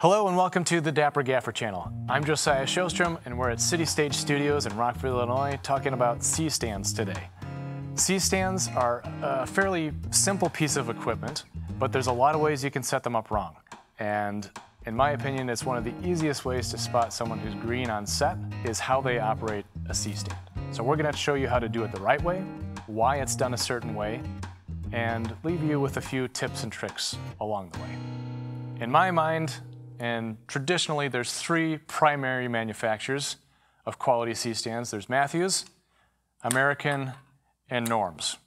Hello and welcome to the Dapper Gaffer channel. I'm Josiah Sjostrom and we're at City Stage Studios in Rockville, Illinois talking about C-stands today. C-stands are a fairly simple piece of equipment, but there's a lot of ways you can set them up wrong. And in my opinion, it's one of the easiest ways to spot someone who's green on set is how they operate a C-stand. So we're gonna show you how to do it the right way, why it's done a certain way, and leave you with a few tips and tricks along the way. In my mind, and traditionally, there's three primary manufacturers of quality C-stands. There's Matthews, American, and Norms.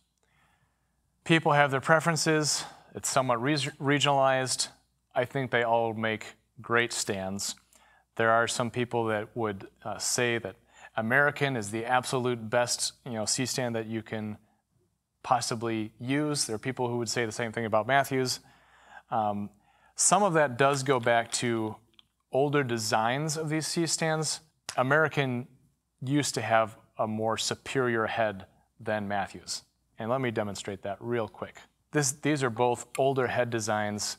People have their preferences. It's somewhat regionalized. I think they all make great stands. There are some people that would say that American is the absolute best, C-stand that you can possibly use. There are people who would say the same thing about Matthews. Some of that does go back to older designs of these C-stands. American used to have a more superior head than Matthews. And let me demonstrate that real quick. These are both older head designs,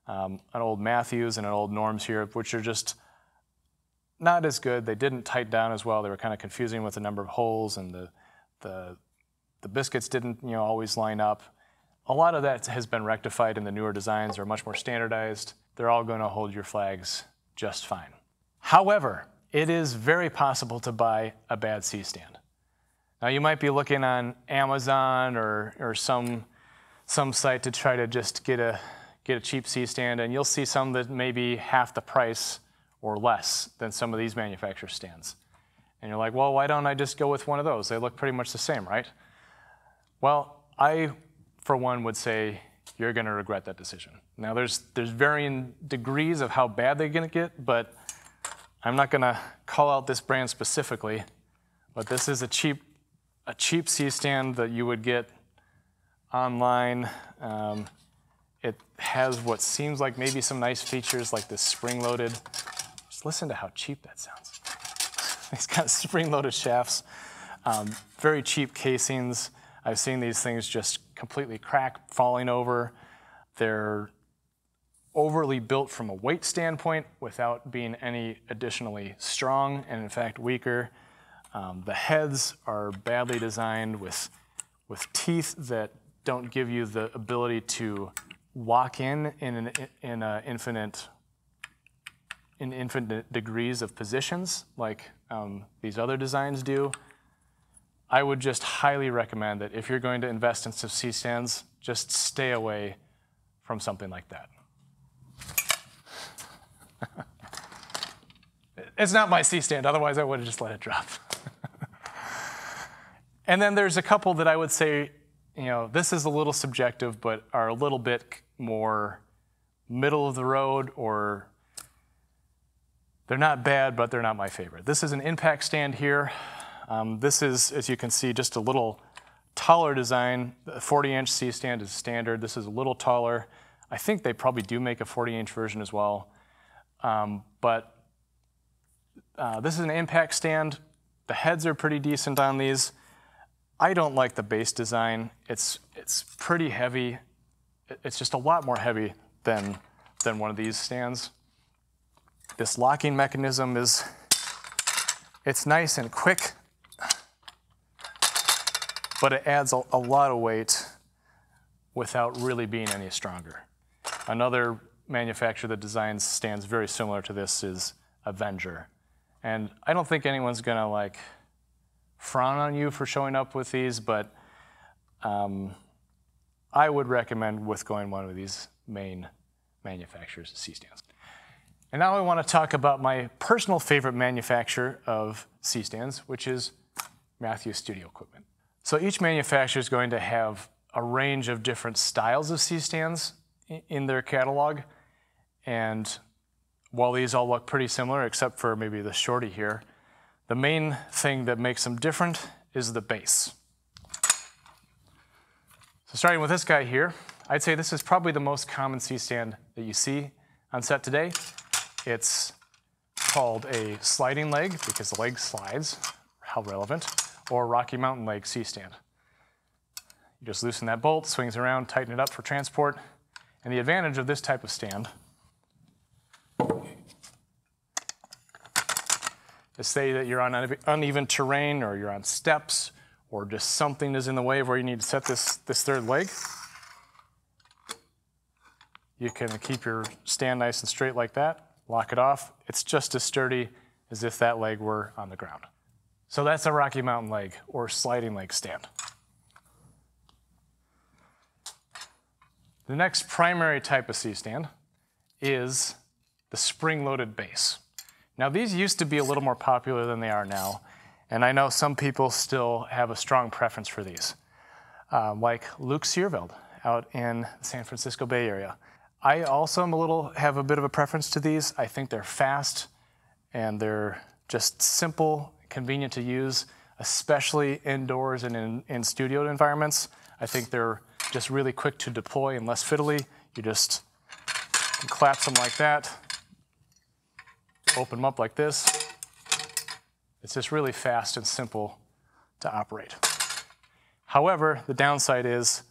an old Matthews and an old Norms here, which are just not as good. They didn't tighten down as well. They were kind of confusing with the number of holes, and the biscuits didn't always line up. A lot of that has been rectified in the newer designs. They're much more standardized. They're all going to hold your flags just fine. However, it is very possible to buy a bad C-stand. Now you might be looking on Amazon or some site to try to just get a cheap C-stand, and you'll see some that may be half the price or less than some of these manufacturer stands. And you're like, well, why don't I just go with one of those? They look pretty much the same, right? Well, I, for one, would say you're going to regret that decision. Now, there's varying degrees of how bad they're going to get, but I'm not going to call out this brand specifically. But this is a cheap C-stand that you would get online. It has what seems like maybe some nice features, like this spring-loaded. Just listen to how cheap that sounds. It's got spring-loaded shafts, very cheap casings. I've seen these things just completely crack, falling over. They're overly built from a weight standpoint without being any additionally strong, and in fact weaker. The heads are badly designed with teeth that don't give you the ability to lock in infinite degrees of positions like these other designs do. I would just highly recommend that if you're going to invest in some C-stands, just stay away from something like that. It's not my C-stand, otherwise I would have just let it drop. And then there's a couple that I would say, this is a little subjective, but are a little bit more middle of the road, or they're not bad, but they're not my favorite. This is an impact stand here. This is, as you can see, just a little taller design. The 40-inch C-stand is standard. This is a little taller. I think they probably do make a 40-inch version as well. But this is an impact stand. The heads are pretty decent on these. I don't like the base design. It's pretty heavy. It's just a lot more heavy than one of these stands. This locking mechanism it's nice and quick, but it adds a lot of weight without really being any stronger. Another manufacturer that designs stands very similar to this is Avenger. And I don't think anyone's gonna frown on you for showing up with these, but I would recommend with going one of these main manufacturers' C-stands. And now I want to talk about my personal favorite manufacturer of C-stands, which is Matthews Studio Equipment. So each manufacturer is going to have a range of different styles of C-stands in their catalog. And while these all look pretty similar, except for maybe the shorty here, the main thing that makes them different is the base. So starting with this guy here, I'd say this is probably the most common C-stand that you see on set today. It's called a sliding leg because the leg slides, how relevant, or Rocky Mountain leg C-stand. You just loosen that bolt, swings around, tighten it up for transport. And the advantage of this type of stand say that you're on uneven terrain or you're on steps or just something is in the way of where you need to set this third leg. You can keep your stand nice and straight like that, lock it off. It's just as sturdy as if that leg were on the ground. So that's a Rocky Mountain leg or sliding leg stand. The next primary type of C-stand is the spring-loaded base. Now these used to be a little more popular than they are now, and I know some people still have a strong preference for these, like Luke Searveld out in the San Francisco Bay Area. I also have a bit of a preference to these. I think they're fast and they're just simple, convenient to use, especially indoors and in studio environments. I think they're just really quick to deploy and less fiddly. You just collapse them like that, open them up like this. It's just really fast and simple to operate. However, the downside is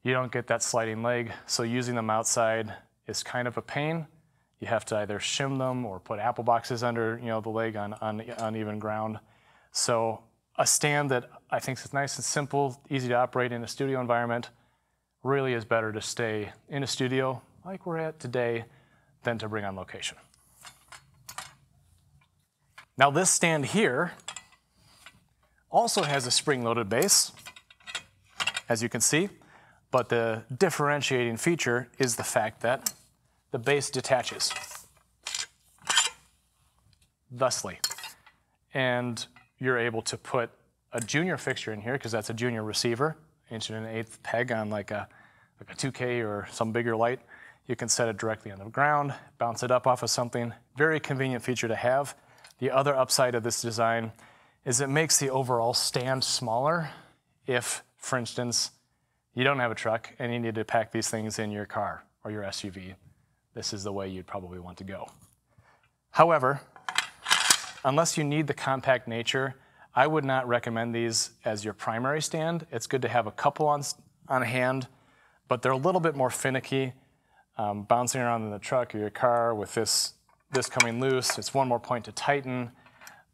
you don't get that sliding leg, so using them outside is kind of a pain. You have to either shim them or put apple boxes under the leg on uneven ground. So a stand that I think is nice and simple, easy to operate in a studio environment, really is better to stay in a studio like we're at today than to bring on location. Now this stand here also has a spring-loaded base, as you can see, but the differentiating feature is the fact that the base detaches thusly. And you're able to put a junior fixture in here, because that's a junior receiver, 1 1/8" peg on like a 2K or some bigger light. You can set it directly on the ground, bounce it up off of something. Very convenient feature to have. The other upside of this design is it makes the overall stand smaller if, for instance, you don't have a truck and you need to pack these things in your car or your SUV. This is the way you'd probably want to go. However, unless you need the compact nature, I would not recommend these as your primary stand. It's good to have a couple on hand, but they're a little bit more finicky. Bouncing around in the truck or your car with this coming loose, it's one more point to tighten.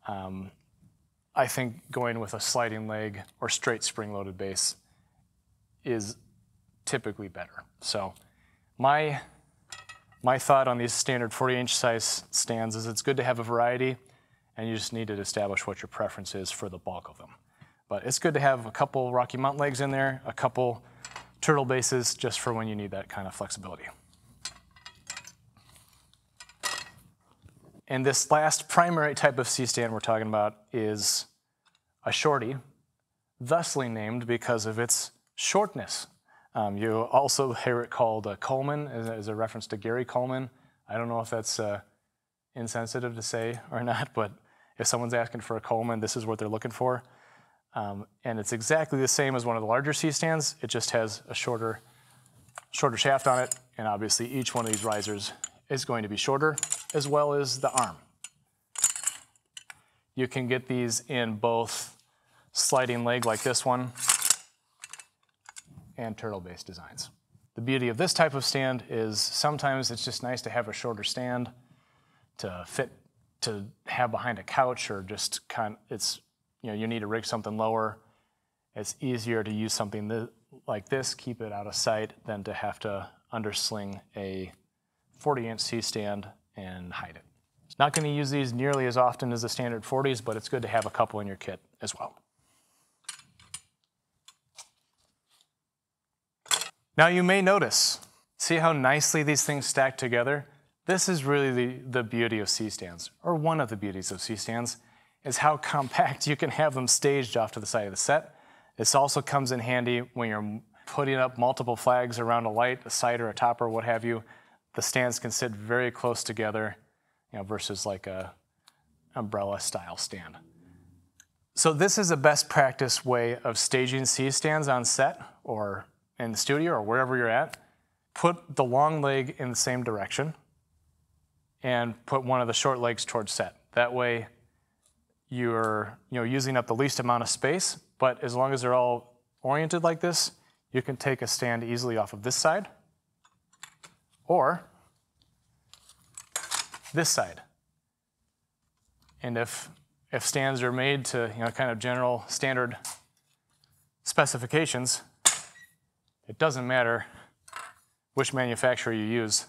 I think going with a sliding leg or straight spring-loaded base is typically better. So my thought on these standard 40-inch size stands is it's good to have a variety, and you just need to establish what your preference is for the bulk of them. But it's good to have a couple Rocky Mountain legs in there, a couple turtle bases, just for when you need that kind of flexibility. And this last primary type of C-stand we're talking about is a shorty, thusly named because of its shortness. You also hear it called a Coleman, as a reference to Gary Coleman. I don't know if that's insensitive to say or not, but if someone's asking for a Coleman, this is what they're looking for. And it's exactly the same as one of the larger C-stands. It just has a shorter shaft on it, and obviously each one of these risers is going to be shorter, as well as the arm. You can get these in both sliding leg like this one and turtle base designs. The beauty of this type of stand is sometimes it's just nice to have a shorter stand to have behind a couch, or just you need to rig something lower. It's easier to use something like this, keep it out of sight, than to have to undersling a 40-inch C-stand and hide it. Not going to use these nearly as often as the standard 40s, but it's good to have a couple in your kit as well. Now you may notice, see how nicely these things stack together? This is really the beauty of C-stands, or one of the beauties of C-stands, is how compact you can have them staged off to the side of the set. This also comes in handy when you're putting up multiple flags around a light, a sight, or a topper, what have you. The stands can sit very close together, versus like a umbrella style stand. So this is a best practice way of staging C-stands on set or in the studio or wherever you're at. Put the long leg in the same direction and put one of the short legs towards set. That way you're using up the least amount of space, but as long as they're all oriented like this, you can take a stand easily off of this side or this side. And if if stands are made to, kind of general standard specifications, it doesn't matter which manufacturer you use.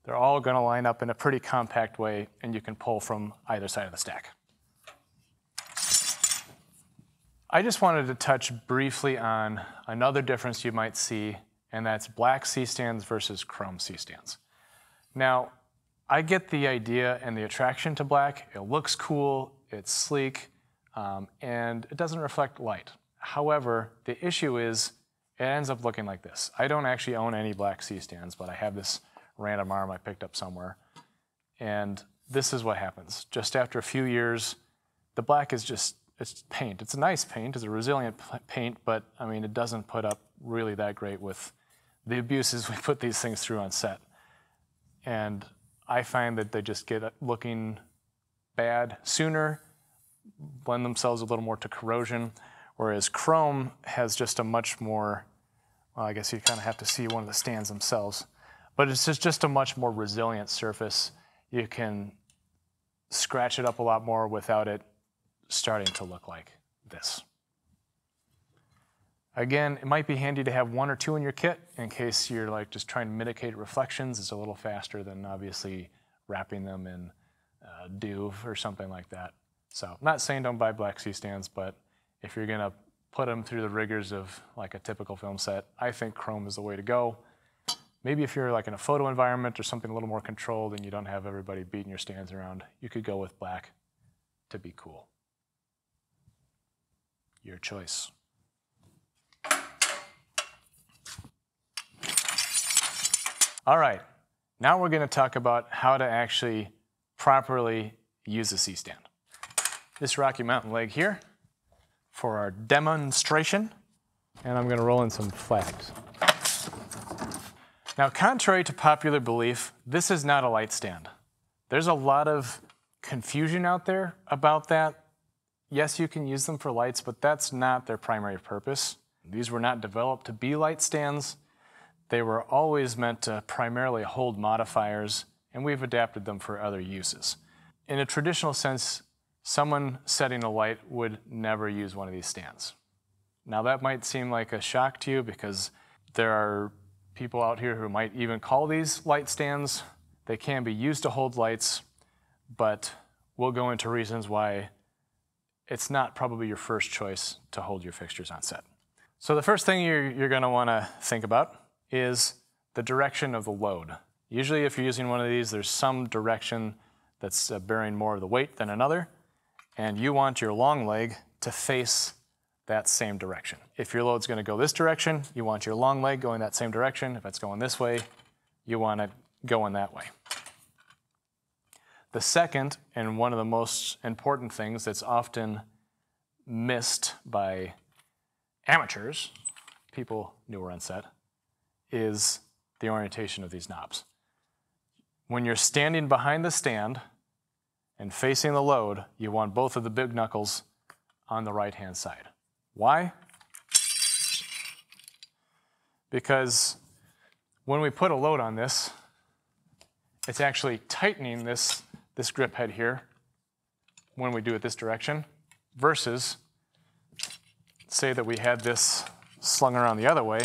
They're all going to line up in a pretty compact way, and you can pull from either side of the stack. I just wanted to touch briefly on another difference you might see, and that's black C-stands versus chrome C-stands. Now, I get the idea and the attraction to black. It looks cool, it's sleek, and it doesn't reflect light. However, the issue is it ends up looking like this. I don't actually own any black C-stands, but I have this random arm I picked up somewhere. And this is what happens. Just after a few years, the black is just, it's paint. It's a nice paint, it's a resilient paint, but I mean, it doesn't put up really that great with the abuses we put these things through on set. And I find that they just get looking bad sooner, lend themselves a little more to corrosion, whereas chrome has just a much more, well, I guess you kind of have to see one of the stands themselves, but it's just a much more resilient surface. You can scratch it up a lot more without it starting to look like this. Again, it might be handy to have one or two in your kit in case you're like just trying to mitigate reflections. It's a little faster than obviously wrapping them in Duve or something like that. So I'm not saying don't buy black C-stands, but if you're gonna put them through the rigors of like a typical film set, I think chrome is the way to go. Maybe if you're like in a photo environment or something a little more controlled and you don't have everybody beating your stands around, you could go with black to be cool. Your choice. All right, now we're going to talk about how to actually properly use a C-stand. This Rocky Mountain leg here for our demonstration, and I'm going to roll in some flags. Now, contrary to popular belief, this is not a light stand. There's a lot of confusion out there about that. Yes, you can use them for lights, but that's not their primary purpose. These were not developed to be light stands. They were always meant to primarily hold modifiers, and we've adapted them for other uses. In a traditional sense, someone setting a light would never use one of these stands. Now that might seem like a shock to you because there are people out here who might even call these light stands. They can be used to hold lights, but we'll go into reasons why it's not probably your first choice to hold your fixtures on set. So the first thing you're going to want to think about is the direction of the load. Usually if you're using one of these, there's some direction that's bearing more of the weight than another, and you want your long leg to face that same direction. If your load's going to go this direction, you want your long leg going that same direction. If it's going this way, you want it going that way. The second, and one of the most important things that's often missed by amateurs, people newer on set, is the orientation of these knobs. When you're standing behind the stand and facing the load, you want both of the big knuckles on the right-hand side. Why? Because when we put a load on this, it's actually tightening this grip head here when we do it this direction, versus say that we had this slung around the other way.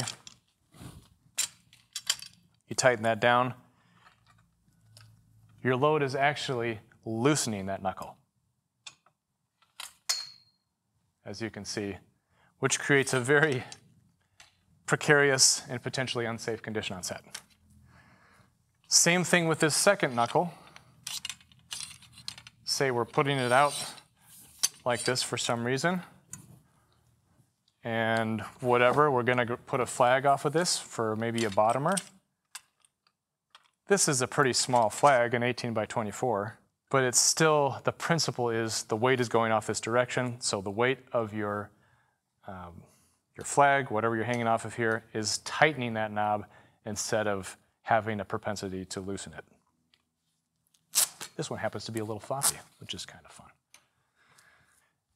You tighten that down, your load is actually loosening that knuckle, as you can see, which creates a very precarious and potentially unsafe condition on set. Same thing with this second knuckle. Say we're putting it out like this for some reason, and whatever, we're going to put a flag off of this for maybe a bottomer. This is a pretty small flag, an 18 by 24, but it's still, the principle is the weight is going off this direction, so the weight of your flag, whatever you're hanging off of here, is tightening that knob instead of having a propensity to loosen it. This one happens to be a little floppy, which is kind of fun.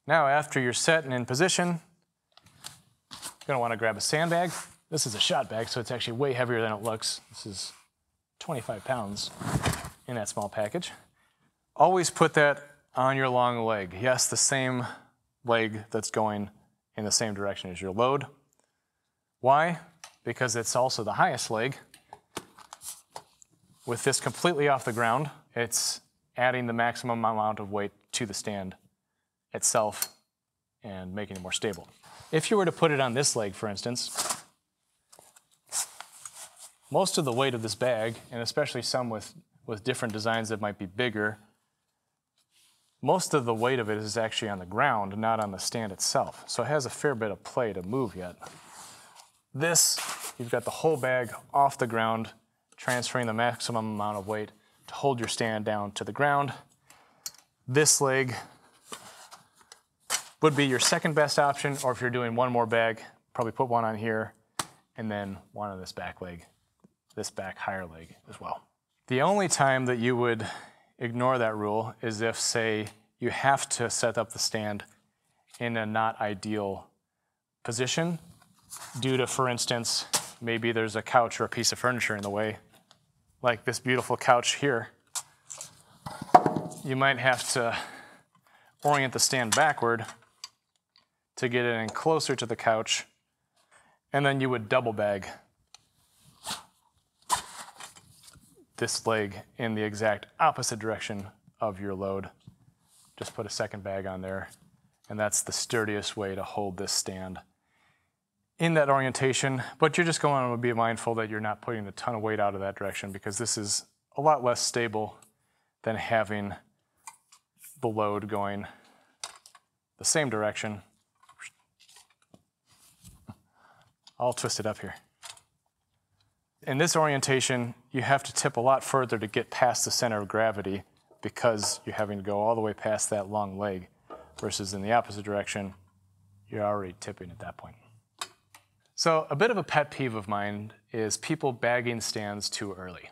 Now, after you're set and in position, you're going to want to grab a sandbag. This is a shot bag, so it's actually way heavier than it looks. This is 25 pounds in that small package. Always put that on your long leg. Yes, the same leg that's going in the same direction as your load. Why? Because it's also the highest leg. With this completely off the ground, it's adding the maximum amount of weight to the stand itself and making it more stable. If you were to put it on this leg, for instance, most of the weight of this bag, and especially some with different designs that might be bigger, most of the weight of it is actually on the ground, not on the stand itself. So it has a fair bit of play to move yet. This, you've got the whole bag off the ground, transferring the maximum amount of weight to hold your stand down to the ground. This leg would be your second best option, or if you're doing one more bag, probably put one on here and then one on this back leg, this back higher leg as well. The only time that you would ignore that rule is if, say, you have to set up the stand in a not ideal position due to, for instance, maybe there's a couch or a piece of furniture in the way, like this beautiful couch here. You might have to orient the stand backward to get it in closer to the couch, and then you would double bag this leg in the exact opposite direction of your load. Just put a second bag on there, and that's the sturdiest way to hold this stand in that orientation. But you're just going to be mindful that you're not putting a ton of weight out of that direction, because this is a lot less stable than having the load going the same direction. I'll twist it up here. In this orientation, you have to tip a lot further to get past the center of gravity, because you're having to go all the way past that long leg, versus in the opposite direction, you're already tipping at that point. So a bit of a pet peeve of mine is people bagging stands too early.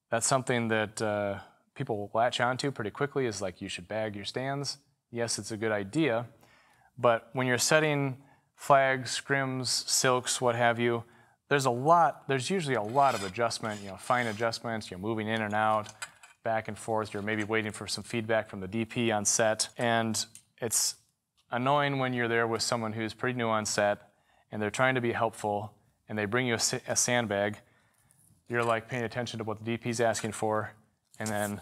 That's something that people will latch onto pretty quickly, is like, you should bag your stands. Yes, it's a good idea, but when you're setting flags, scrims, silks, what have you, there's usually a lot of adjustment, fine adjustments, you're moving in and out, back and forth, you're maybe waiting for some feedback from the DP on set, and it's annoying when you're there with someone who's pretty new on set, and they're trying to be helpful, and they bring you a sandbag. You're like paying attention to what the DP's asking for, and then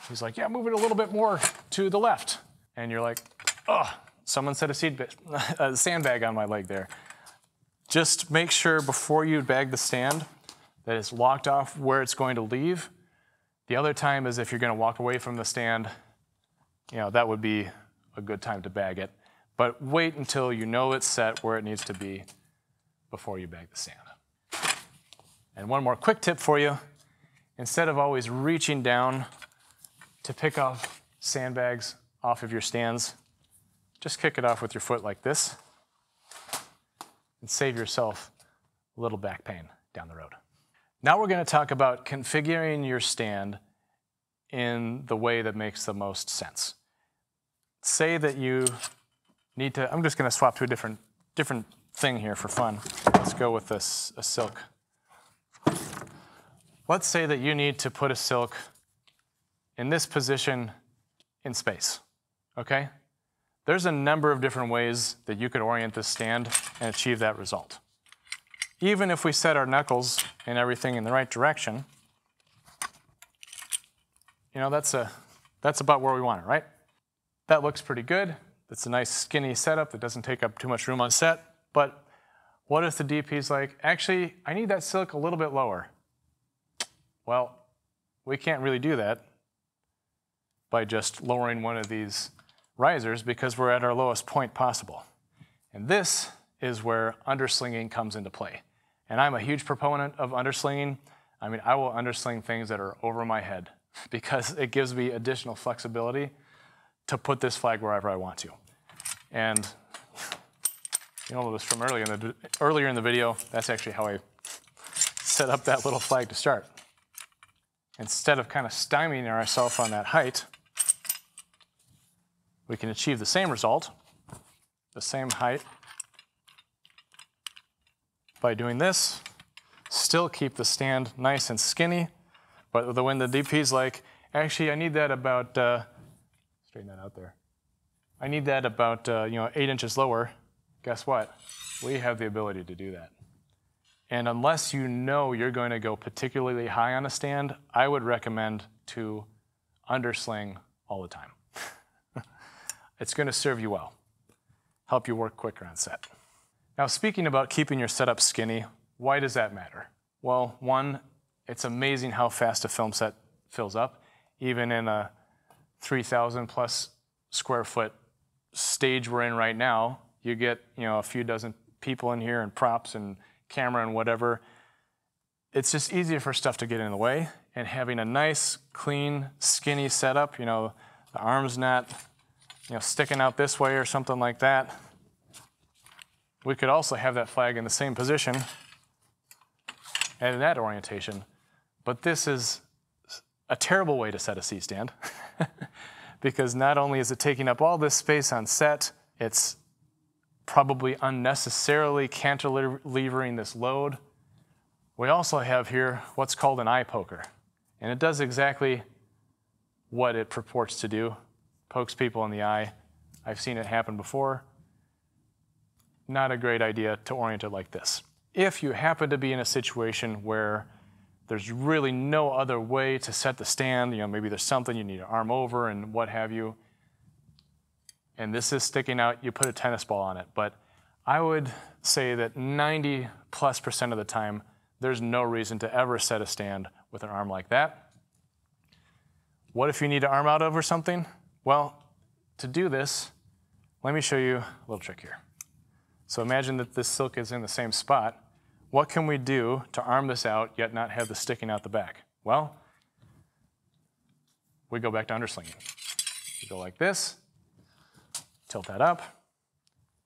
he's like, yeah, move it a little bit more to the left. And you're like, oh, someone set a sandbag on my leg there. Just make sure before you bag the stand that it's locked off where it's going to leave. The other time is if you're going to walk away from the stand, that would be a good time to bag it. But wait until you know it's set where it needs to be before you bag the stand. And one more quick tip for you. Instead of always reaching down to pick off sandbags off of your stands, just kick it off with your foot like this and save yourself a little back pain down the road. Now we're going to talk about configuring your stand in the way that makes the most sense. Say that you need to, I'm just going to swap to a different thing here for fun. Let's go with a silk. Let's say that you need to put a silk in this position in space, okay? There's a number of different ways that you could orient this stand and achieve that result. Even if we set our knuckles and everything in the right direction, that's about where we want it, right? That looks pretty good. It's a nice skinny setup that doesn't take up too much room on set. But what if the DP's like, actually, I need that silk a little bit lower? Well, we can't really do that by just lowering one of these risers, because we're at our lowest point possible. And this is where underslinging comes into play. And I'm a huge proponent of underslinging. I mean, I will undersling things that are over my head, because it gives me additional flexibility to put this flag wherever I want to. And you'll notice from earlier in the video, that's actually how I set up that little flag to start. Instead of kind of stymieing ourselves on that height, we can achieve the same result, the same height, by doing this. Still keep the stand nice and skinny, but when the DP's like, actually I need that about, straighten that out there. I need that about 8 inches lower. Guess what? We have the ability to do that. And unless you know you're going to go particularly high on a stand, I would recommend to undersling all the time. It's going to serve you well, help you work quicker on set. Now, speaking about keeping your setup skinny, why does that matter? Well, one, it's amazing how fast a film set fills up. Even in a 3,000 plus square foot stage we're in right now, you get a few dozen people in here and props and camera and whatever. It's just easier for stuff to get in the way, and having a nice, clean, skinny setup, the arm's not sticking out this way or something like that. We could also have that flag in the same position and in that orientation, but this is a terrible way to set a C-stand because not only is it taking up all this space on set, it's probably unnecessarily cantilevering this load. We also have here what's called an eye poker, and it does exactly what it purports to do. Pokes people in the eye. I've seen it happen before. Not a great idea to orient it like this. If you happen to be in a situation where there's really no other way to set the stand, maybe there's something you need to arm over and what have you, and this is sticking out, you put a tennis ball on it. But I would say that 90+% of the time, there's no reason to ever set a stand with an arm like that. What if you need to arm out over something? Well, to do this, let me show you a little trick here. So imagine that this silk is in the same spot. What can we do to arm this out yet not have this sticking out the back? Well, we go back to underslinging. We go like this, tilt that up,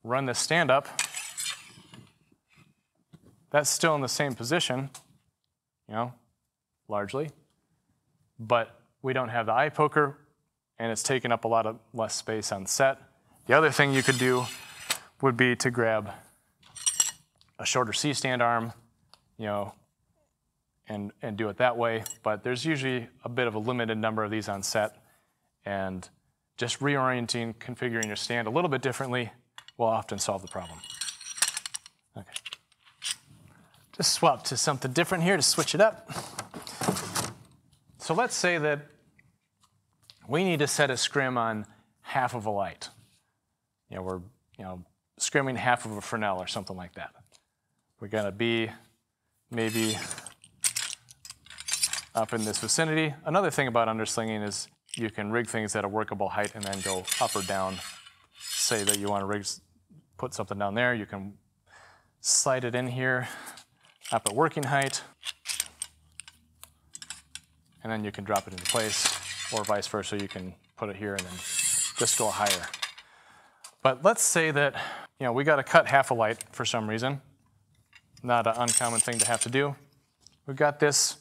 run this stand up. That's still in the same position, largely, but we don't have the eye poker, and it's taking up a lot of less space on set. The other thing you could do would be to grab a shorter C-stand arm, and do it that way, but there's usually a bit of a limited number of these on set, and just reorienting, configuring your stand a little bit differently will often solve the problem. Okay. Just swap to something different here to switch it up. So let's say that we need to set a scrim on half of a light. We're scrimming half of a Fresnel or something like that. We're going to be maybe up in this vicinity. Another thing about underslinging is you can rig things at a workable height and then go up or down. Say that you want to put something down there, you can slide it in here up at working height, and then you can drop it into place, or vice versa, you can put it here and then just go higher. But let's say that we got to cut half a light for some reason. Not an uncommon thing to have to do. We've got this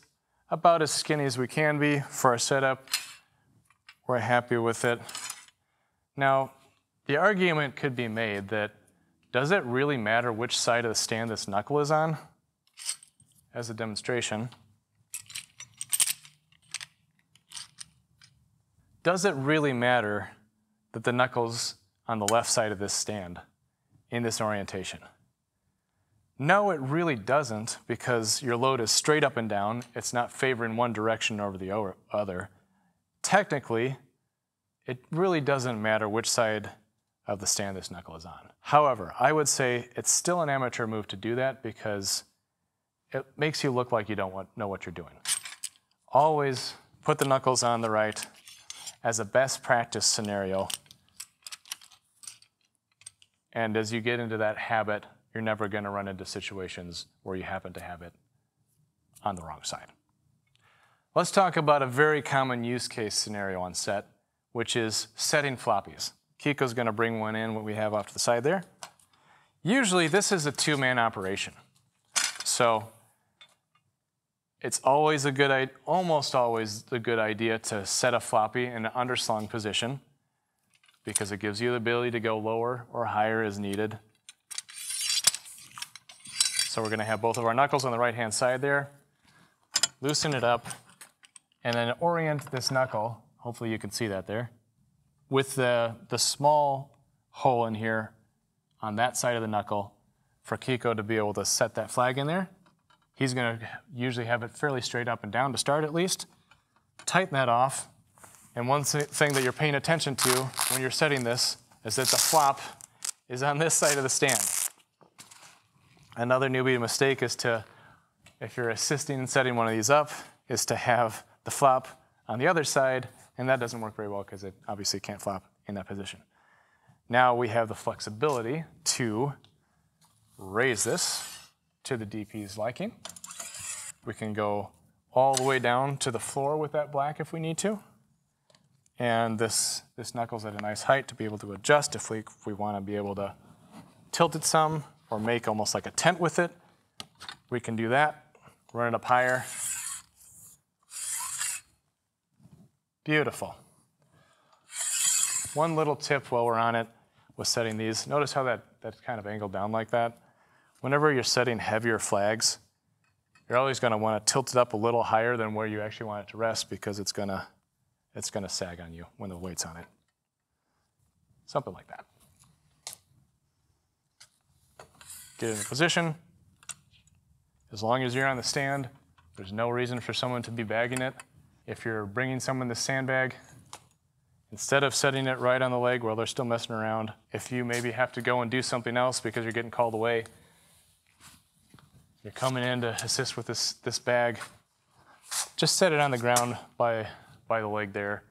about as skinny as we can be for our setup. We're happy with it. Now, the argument could be made that, does it really matter which side of the stand this knuckle is on? As a demonstration, does it really matter that the knuckle's on the left side of this stand in this orientation? No, it really doesn't, because your load is straight up and down. It's not favoring one direction over the other. Technically, it really doesn't matter which side of the stand this knuckle is on. However, I would say it's still an amateur move to do that because it makes you look like you don't know what you're doing. Always put the knuckles on the right as a best practice scenario. And as you get into that habit, you're never going to run into situations where you happen to have it on the wrong side. Let's talk about a very common use case scenario on set, which is setting floppies. Kiko's going to bring one in, what we have off to the side there. Usually this is a two-man operation. So it's always almost always a good idea to set a floppy in an underslung position because it gives you the ability to go lower or higher as needed. So we're going to have both of our knuckles on the right-hand side there. Loosen it up, and then orient this knuckle. Hopefully you can see that there. with the small hole in here on that side of the knuckle for Kiko to be able to set that flag in there. He's going to usually have it fairly straight up and down to start at least. Tighten that off. And one thing that you're paying attention to when you're setting this is that the flop is on this side of the stand. Another newbie mistake is to, if you're assisting in setting one of these up, is to have the flop on the other side, and that doesn't work very well because it obviously can't flop in that position. Now we have the flexibility to raise this to the DP's liking. We can go all the way down to the floor with that black if we need to. And this knuckle's at a nice height to be able to adjust if we want to be able to tilt it some or make almost like a tent with it. We can do that. Run it up higher. Beautiful. One little tip while we're on it with setting these. Notice how that's kind of angled down like that. Whenever you're setting heavier flags, you're always going to want to tilt it up a little higher than where you actually want it to rest because it's going to sag on you when the weight's on it. Something like that. Get in a position. As long as you're on the stand, there's no reason for someone to be bagging it. If you're bringing someone the sandbag, instead of setting it right on the leg while they're still messing around, if you maybe have to go and do something else because you're getting called away, you're coming in to assist with this bag, just set it on the ground by the leg there.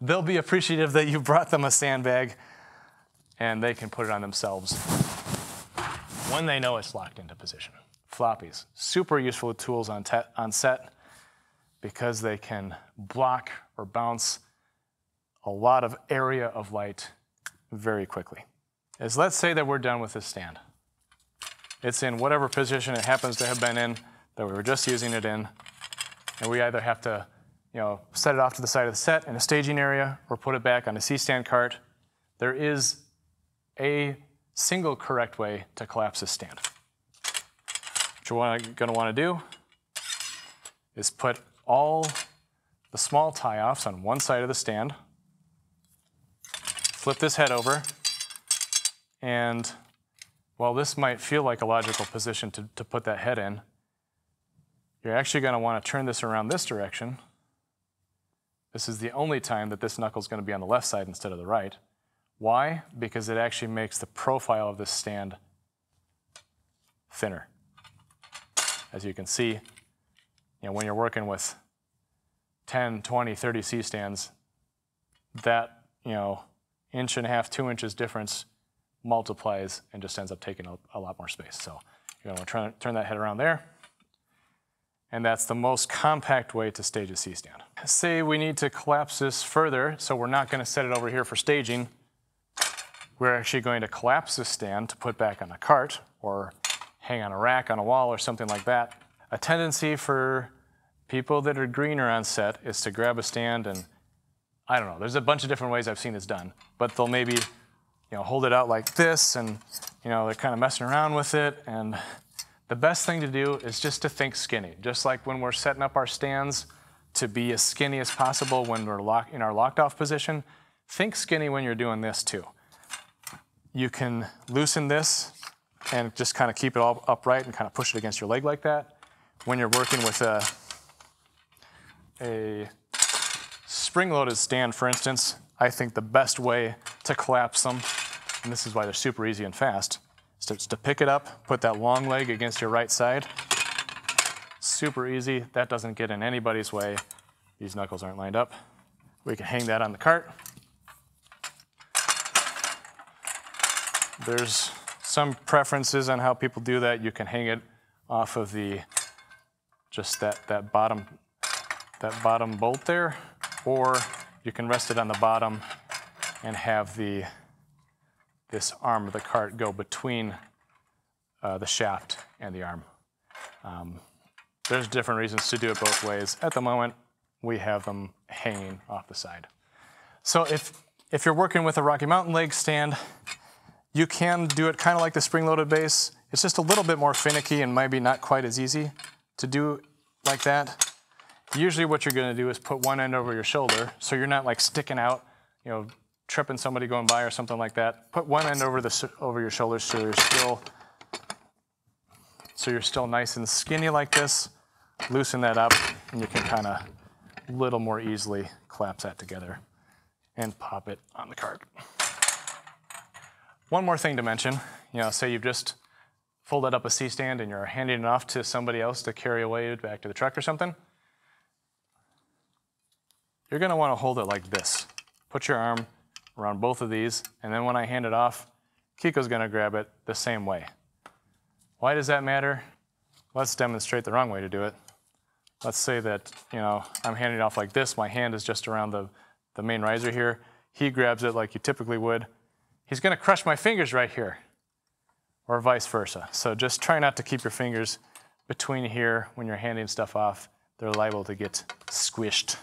They'll be appreciative that you brought them a sandbag and they can put it on themselves when they know it's locked into position. Floppies, super useful tools on set because they can block or bounce a lot of area of light very quickly. Let's say that we're done with this stand. It's in whatever position it happens to have been in that we were just using it in, and we either have to set it off to the side of the set in a staging area or put it back on a C-stand cart. There is a single correct way to collapse this stand. What you're going to want to do is put all the small tie-offs on one side of the stand, flip this head over, and while this might feel like a logical position to put that head in, you're actually going to want to turn this around this direction. This is the only time that this knuckle is going to be on the left side instead of the right. Why? Because it actually makes the profile of this stand thinner. As you can see, when you're working with 10, 20, 30 C-stands, that, 1.5, 2 inches difference multiplies and just ends up taking a lot more space. So you're going to want to turn that head around there. And that's the most compact way to stage a C-stand. Say we need to collapse this further, so we're not going to set it over here for staging. We're actually going to collapse this stand to put back on a cart or hang on a rack on a wall or something like that. A tendency for people that are greener on set is to grab a stand and, I don't know, there's a bunch of different ways I've seen this done, but they'll maybe hold it out like this and they're kind of messing around with it, and the best thing to do is just to think skinny. Just like when we're setting up our stands to be as skinny as possible when we're in our locked off position, think skinny when you're doing this too. You can loosen this and just kind of keep it all upright and kind of push it against your leg like that. When you're working with a spring-loaded stand, for instance, I think the best way to collapse them, and this is why they're super easy and fast, is to pick it up, put that long leg against your right side. Super easy. That doesn't get in anybody's way. These knuckles aren't lined up. We can hang that on the cart. There's some preferences on how people do that. You can hang it off of just that bottom bolt there, or you can rest it on the bottom and have this arm of the cart go between the shaft and the arm. There's different reasons to do it both ways. At the moment, we have them hanging off the side. So if you're working with a Rocky Mountain leg stand, you can do it kind of like the spring-loaded base. It's just a little bit more finicky and maybe not quite as easy to do like that. Usually what you're going to do is put one end over your shoulder so you're not like sticking out, tripping somebody going by or something like that, put one end over your shoulders so you're still nice and skinny like this. Loosen that up, and you can kind of a little more easily collapse that together and pop it on the cart. One more thing to mention, say you've just folded up a C-stand and you're handing it off to somebody else to carry away back to the truck or something. You're gonna wanna hold it like this. Put your arm around both of these, and then when I hand it off, Kiko's gonna grab it the same way. Why does that matter? Let's demonstrate the wrong way to do it. Let's say that, I'm handing it off like this, my hand is just around the main riser here. He grabs it like you typically would. He's gonna crush my fingers right here, or vice versa. So just try not to keep your fingers between here when you're handing stuff off. They're liable to get squished.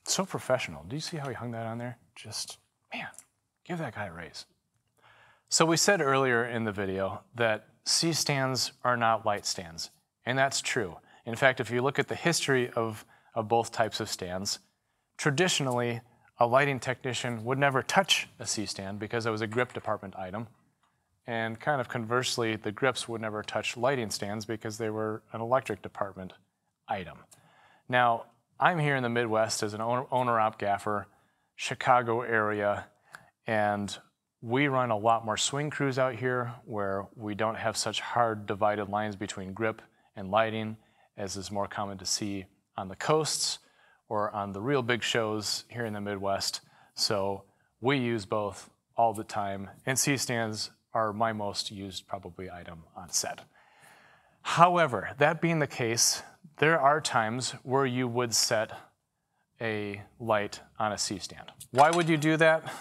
So professional. Do you see how he hung that on there? Just, man, give that guy a raise. So we said earlier in the video that C-stands are not light stands, and that's true. In fact, if you look at the history of both types of stands, traditionally, a lighting technician would never touch a C-stand because it was a grip department item. And kind of conversely, the grips would never touch lighting stands because they were an electric department item. Now, I'm here in the Midwest as an owner-op gaffer, Chicago area, and we run a lot more swing crews out here where we don't have such hard divided lines between grip and lighting as is more common to see on the coasts or on the real big shows here in the Midwest. So we use both all the time, and C-stands are my most used probably item on set. However, that being the case, there are times where you would set a light on a C-stand. Why would you do that?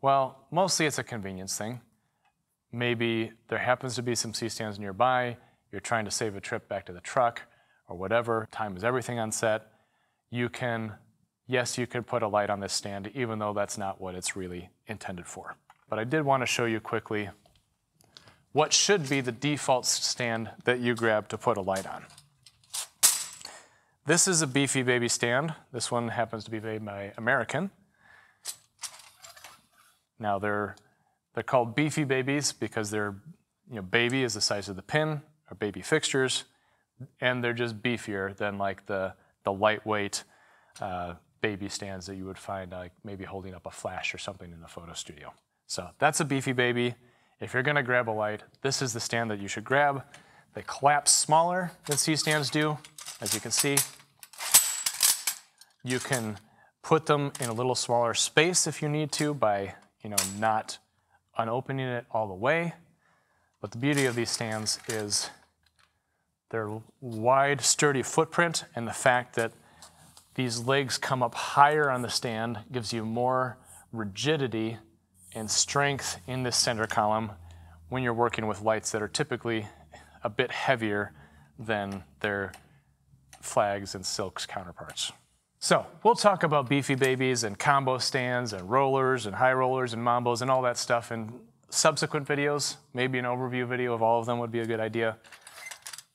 Well, mostly it's a convenience thing. Maybe there happens to be some C-stands nearby, you're trying to save a trip back to the truck or whatever, time is everything on set. Yes, you could put a light on this stand even though that's not what it's really intended for. But I did want to show you quickly what should be the default stand that you grab to put a light on. This is a Beefy Baby stand. This one happens to be made by American. Now they're called Beefy Babies because they're, baby is the size of the pin, or baby fixtures, and they're just beefier than like the lightweight baby stands that you would find like maybe holding up a flash or something in the photo studio. So that's a Beefy Baby. If you're gonna grab a light, this is the stand that you should grab. They collapse smaller than C-stands do, as you can see. You can put them in a little smaller space if you need to by not unopening it all the way. But the beauty of these stands is their wide, sturdy footprint and the fact that these legs come up higher on the stand gives you more rigidity and strength in this center column when you're working with lights that are typically a bit heavier than their flags and silks counterparts. So we'll talk about Beefy Babies and combo stands and rollers and high rollers and mambos and all that stuff in subsequent videos. Maybe an overview video of all of them would be a good idea.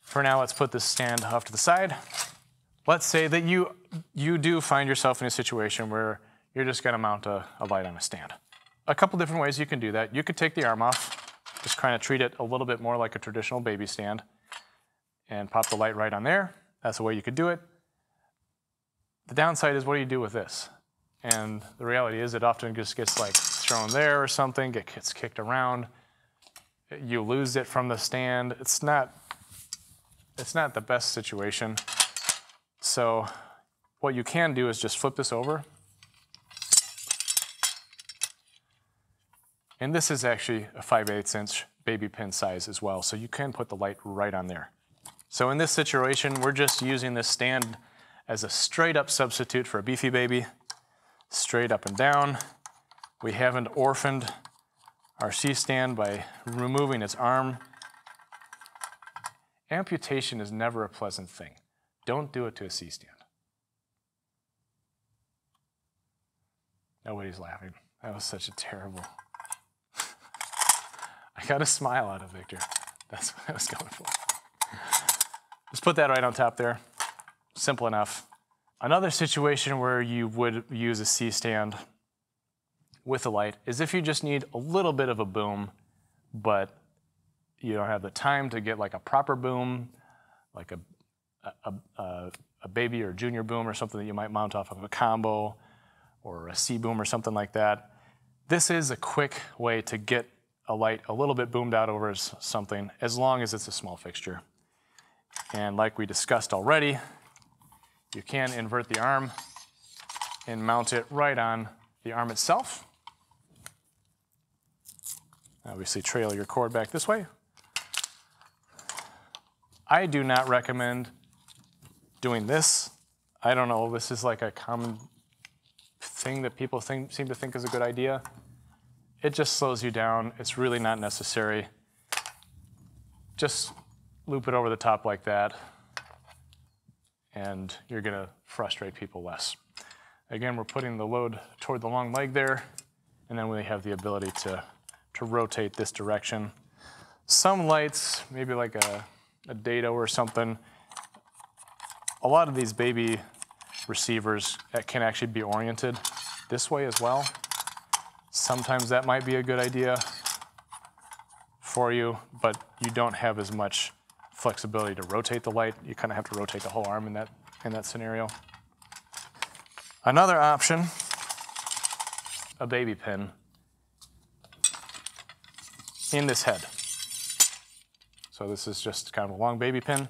For now, let's put this stand off to the side. Let's say that you do find yourself in a situation where you're just gonna mount a light on a stand. A couple different ways you can do that. You could take the arm off, just kind of treat it a little bit more like a traditional baby stand and pop the light right on there. That's the way you could do it. The downside is, what do you do with this? And the reality is it often just gets like thrown there or something, gets kicked around. You lose it from the stand. It's not the best situation. So what you can do is just flip this over. And this is actually a 5/8 inch baby pin size as well, so you can put the light right on there. So in this situation, we're just using this stand as a straight up substitute for a Beefy Baby, straight up and down. We haven't orphaned our C-stand by removing its arm. Amputation is never a pleasant thing. Don't do it to a C-stand. Nobody's laughing. That was such a terrible. I got a smile out of Victor. That's what I was going for. Just put that right on top there. simple enough. Another situation where you would use a C-stand with a light is if you just need a little bit of a boom, but you don't have the time to get like a proper boom, like a baby or junior boom or something that you might mount off of a combo or a C boom or something like that. This is a quick way to get a light a little bit boomed out over something, as long as it's a small fixture. And like we discussed already, you can invert the arm and mount it right on the arm itself. Obviously trail your cord back this way. I do not recommend doing this. I don't know, this is like a common thing that people seem to think is a good idea. It just slows you down. It's really not necessary. Just loop it over the top like that, and you're gonna frustrate people less. Again, we're putting the load toward the long leg there, and then we have the ability to rotate this direction. Some lights, maybe like a dado or something, a lot of these baby receivers can actually be oriented this way as well. Sometimes that might be a good idea for you, but you don't have as much flexibility to rotate the light. You kind of have to rotate the whole arm in that scenario. Another option, a baby pin in this head. So this is just kind of a long baby pin.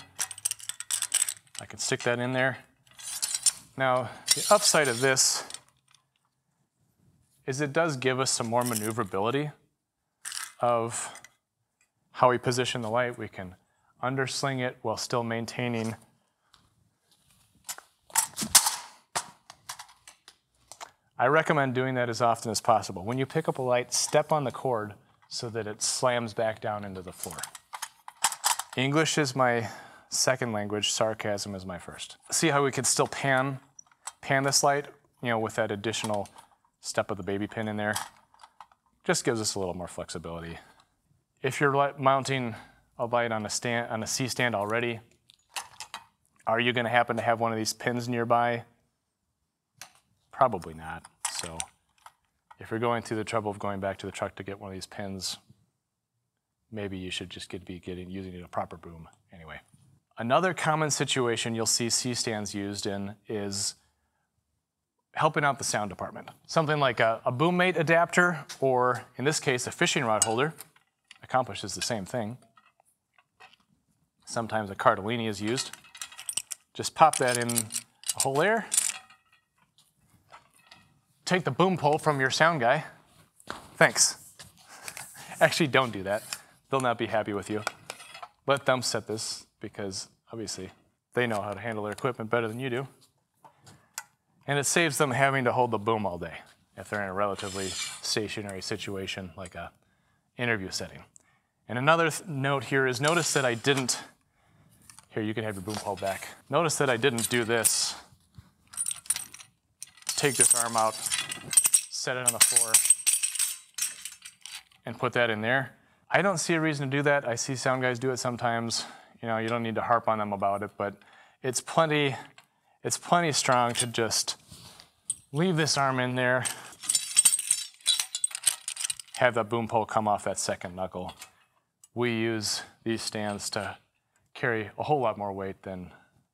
I can stick that in there. Now, the upside of this is it does give us some more maneuverability of how we position the light. We can undersling it while still maintaining I recommend doing that as often as possible. When you pick up a light, step on the cord so that it slams back down into the floor. English is my second language, sarcasm is my first. See how we could still pan this light, with that additional step of the baby pin in there? Just gives us a little more flexibility. If you're mounting a light on a C-stand already, are you gonna happen to have one of these pins nearby? Probably not. So if you're going through the trouble of going back to the truck to get one of these pins, maybe you should just using a proper boom anyway. Another common situation you'll see C-stands used in is helping out the sound department. Something like a boom mate adapter, or in this case, a fishing rod holder, accomplishes the same thing. Sometimes a cardellini is used. Just pop that in a hole there. Take the boom pole from your sound guy. Thanks. Actually, don't do that. They'll not be happy with you. Let them set this, because obviously they know how to handle their equipment better than you do. And it saves them having to hold the boom all day if they're in a relatively stationary situation like a interview setting. And another note here is notice that I didn't, here you can have your boom pole back. Notice that I didn't do this. Take this arm out, set it on the floor, and put that in there. I don't see a reason to do that. I see sound guys do it sometimes. You don't need to harp on them about it, but it's plenty strong to just leave this arm in there, have that boom pole come off that second knuckle. We use these stands to carry a whole lot more weight than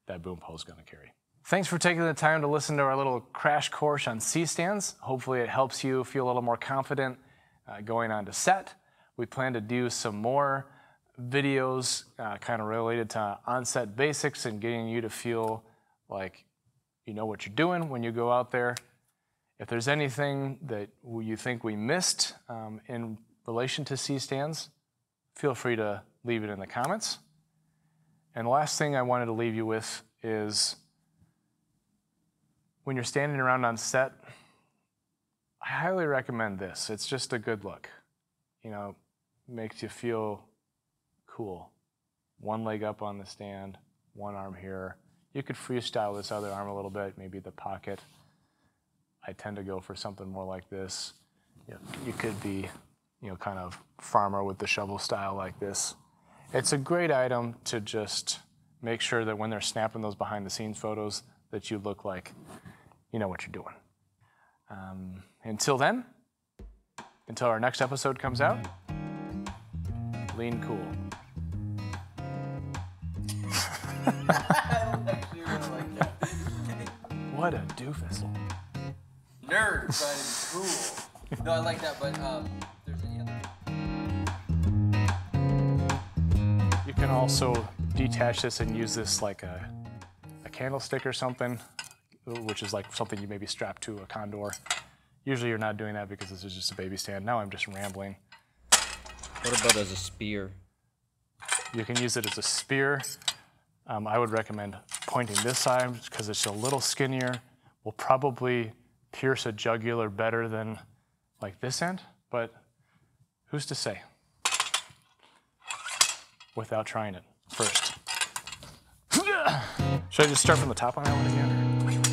that boom pole is going to carry. Thanks for taking the time to listen to our little crash course on C-stands. Hopefully it helps you feel a little more confident going on to set. We plan to do some more videos kind of related to on-set basics and getting you to feel like you know what you're doing when you go out there. If there's anything that you think we missed in relation to C-stands, feel free to leave it in the comments. And the last thing I wanted to leave you with is when you're standing around on set, I highly recommend this. It's just a good look. Makes you feel cool. One leg up on the stand, one arm here. You could freestyle this other arm a little bit, maybe the pocket. I tend to go for something more like this. You could be, kind of farmer with the shovel style like this. It's a great item to just make sure that when they're snapping those behind the scenes photos that you look like you know what you're doing. Until then, until our next episode comes out, lean cool. I don't actually really like that. What a doofus. Nerd, but it's cool. No, I like that, but there's any other. You can also detach this and use this like a candlestick or something, which is like something you maybe strap to a condor. Usually you're not doing that because this is just a baby stand. Now I'm just rambling. What about as a spear? You can use it as a spear. I would recommend pointing this side because it's a little skinnier. Will probably pierce a jugular better than like this end, but who's to say? Without trying it first. Should I just start from the top on that one again?